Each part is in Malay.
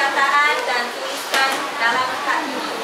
perkataan dan tuliskan dalam kad ini.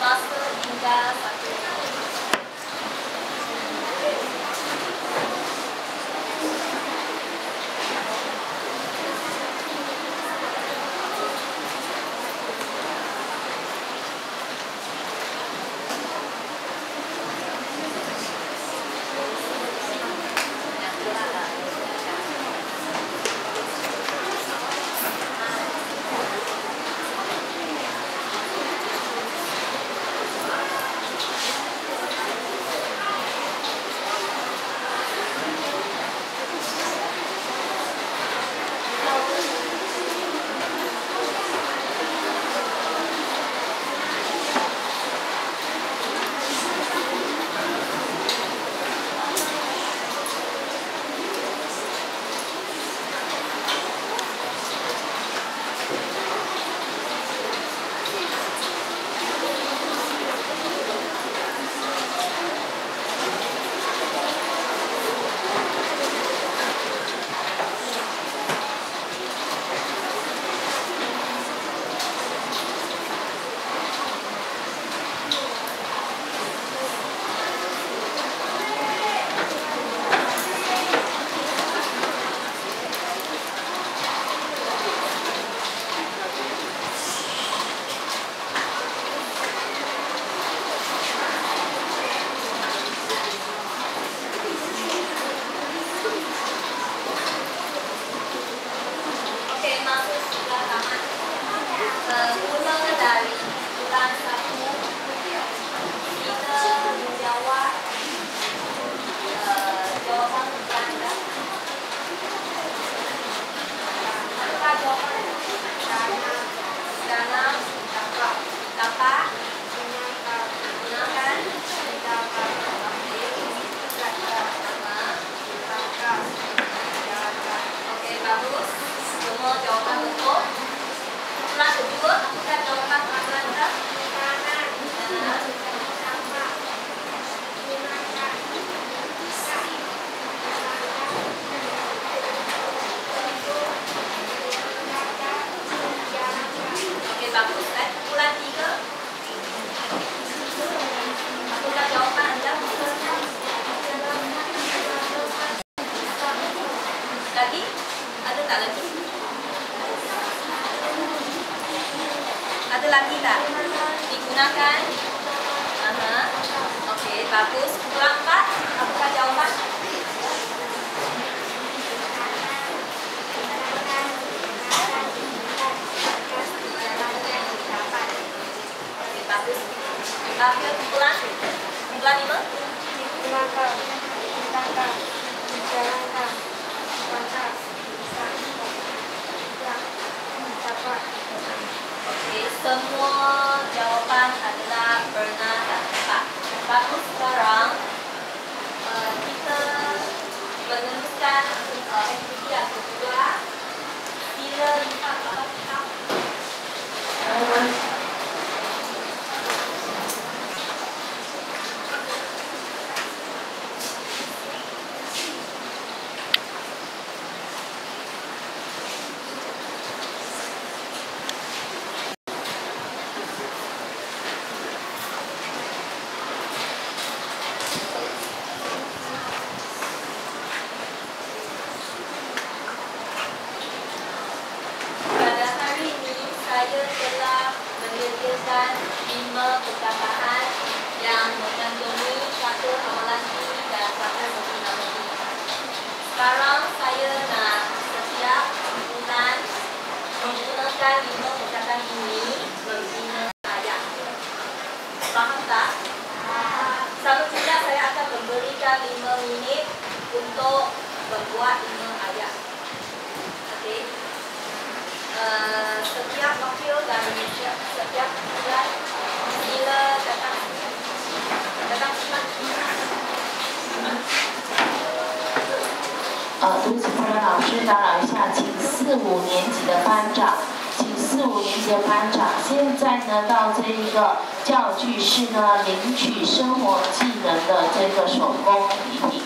Masa tinggal 1 menit. Mulai dari bulan 1 kita menjawab jawapan ganda. Apakah jawapan dalam dapat gunakan oke, bagus. Semua jawaban betul. Ulang kedua, apakah jawapan Anda? Oke, bagus. Ulang 3. Apakah jawapan Anda? Lagi? Ada tak lagi? Ada lagi tak? Digunakan? Okey, bagus. Ulang 4. Apakah jawapan? Okey, bagus. Terakhir ulang. Ulang 5. Digunakan, dijalankan, baca, Oke, semua jawapan adalah pernah dan tepat. Bagus, sekarang kita meneruskan aktiviti yang kedua. Sila lipat dalam kitab. Pada hari ini saya telah menyediakan 5 perkataan yang mengandungi satu amalan ini dan satu penggunaan ini. Sekarang saya nak setiap bulan menggunakan 5 perkataan ini membina ayat. Faham tak? Sama juga saya akan memberikan 5 minit untuk membuat 5 ayat. Okey. Setiap wakil dan setiap bulan sila datang simak. 对不起，夫人老师打扰一下，请4、5年级的班长，现在呢到这一个教具室呢领取生活技能的这个手工礼品。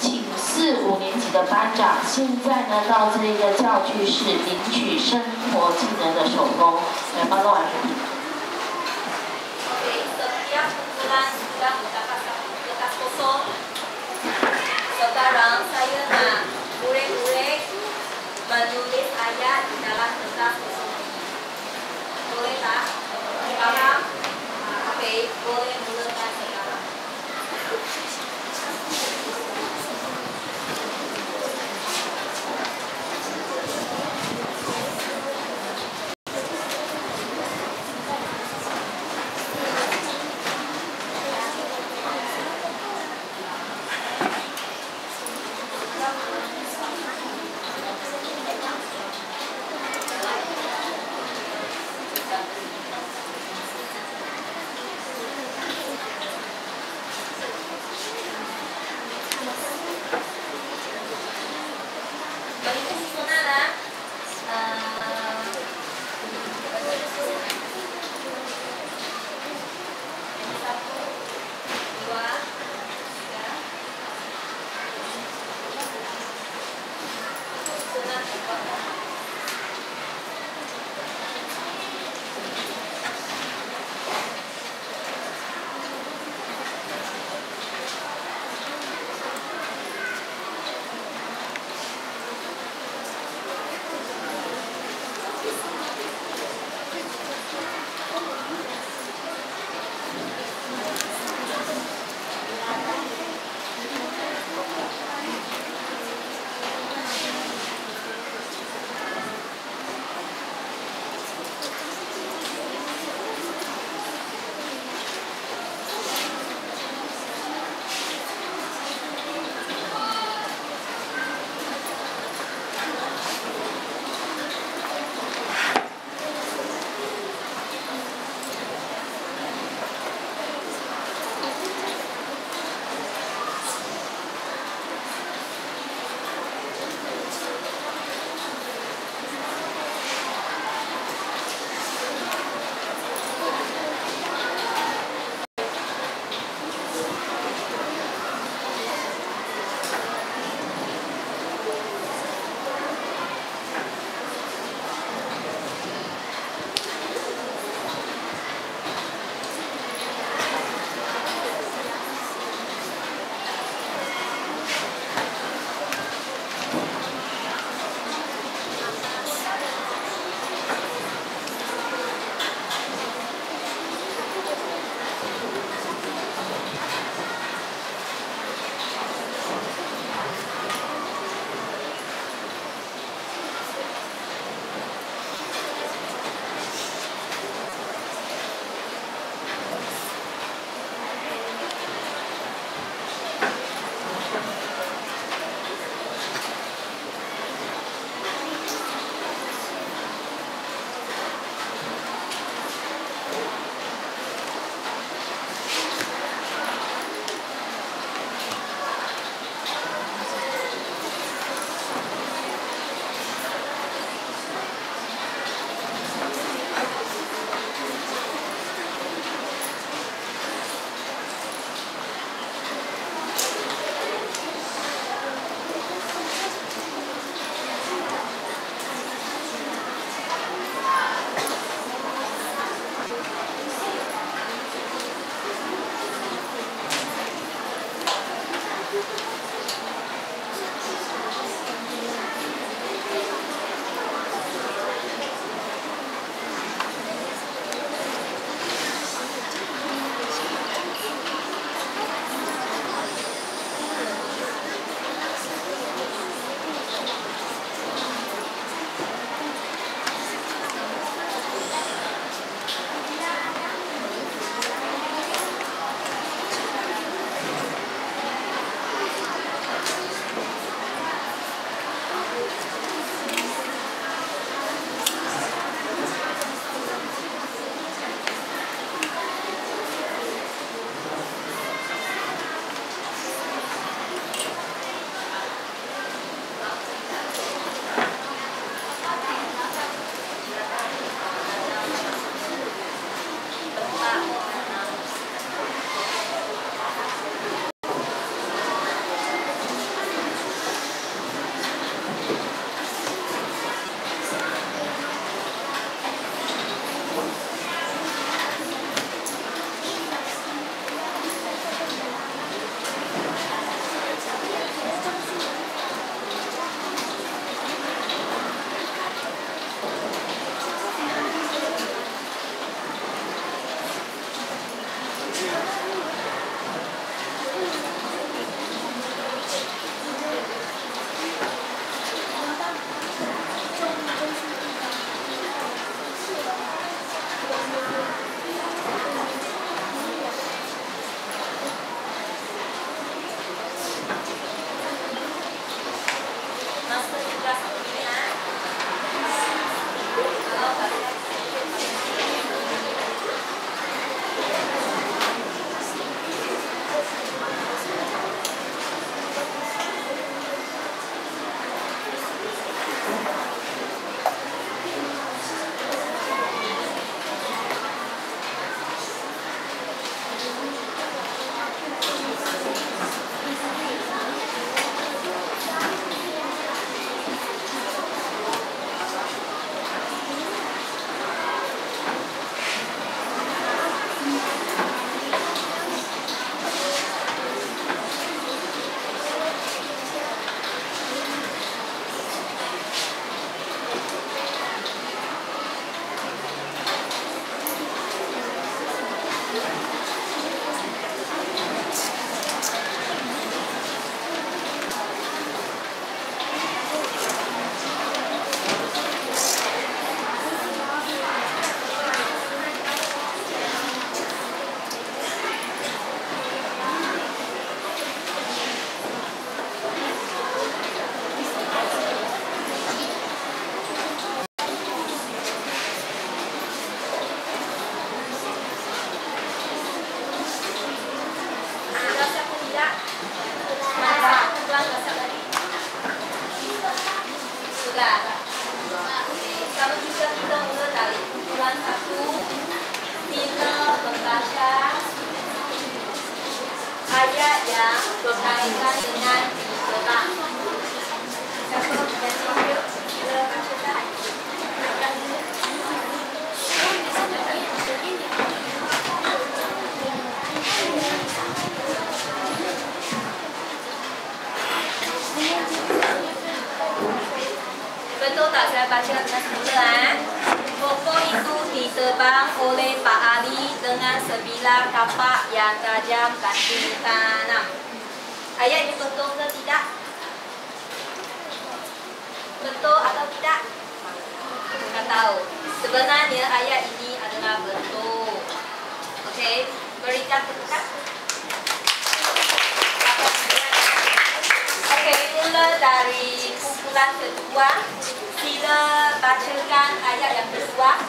请4、5年级的班长现在呢到这一个教具室领取生活技能的手工，来帮我完成。Oke, setiap bulan sudah mendapat kertas kosong. Sekarang saya nak murid-murid menulis ayat di dalam kertas kosong ini. Boleh tak? Faham? Okey, boleh mulakan sekarang. ayat yang berkaitan dengan tentang. Betul tak saya baca dengan semula? Pokok itu ditebang oleh Pak Ali dengan sebilah kapak yang tajam dan ditanam. Ayat ini betul ke tidak? Betul atau tidak? Tak tahu. Sebenarnya ayat ini adalah betul. Okey, berikan tepukan. Okey, mula dari kumpulan kedua. Sila bacakan ayat yang kedua.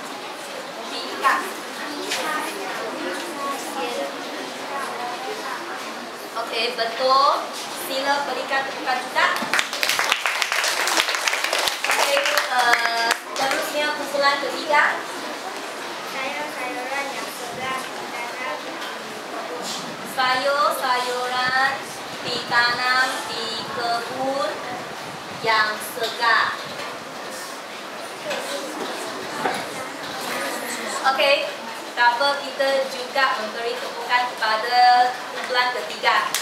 Diikat. Okey, betul. Sila berikan tepukan juga. Okey, terusnya kumpulan ketiga. Sayur-sayuran yang segar ditanam. Sayur-sayuran ditanam di kebun yang segar. Okey, tak apa, kita juga memberi tepukan kepada kumpulan ketiga.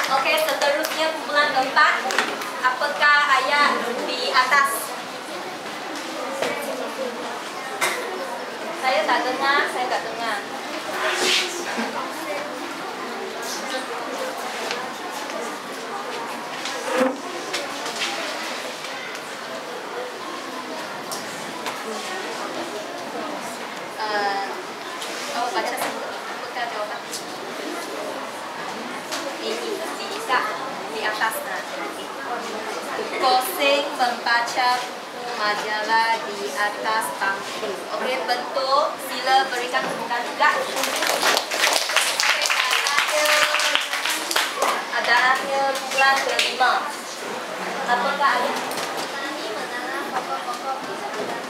Okey, seterusnya kumpulan keempat. Apakah ayat di atas? Saya tak dengar. Oh, baca semua. Apakah jawapan? Di atas nanti. Kosing membaca buku majalah di atas bangku. Okey, betul. Sila berikan tepukan juga. Adaannya kumpulan kelima. Apakah ada? Petani menanam pokok-pokok di sekitar.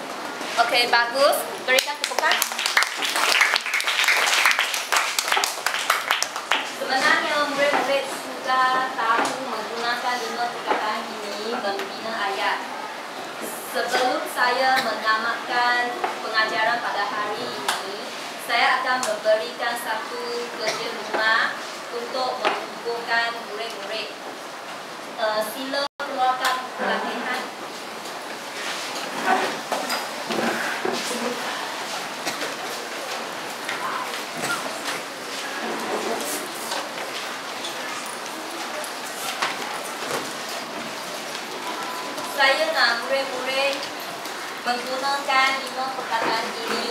Okey, bagus. Berikan tepukan. Sebenarnya murid-murid sudah tahu menggunakan 5 perkataan ini membina ayat. Sebelum saya menamatkan pengajaran pada hari ini, saya akan memberikan satu kerja rumah untuk menghubungkan murid-murid. Sila keluarkan latihan. Saya nak murid-murid menggunakan 5 perkataan ini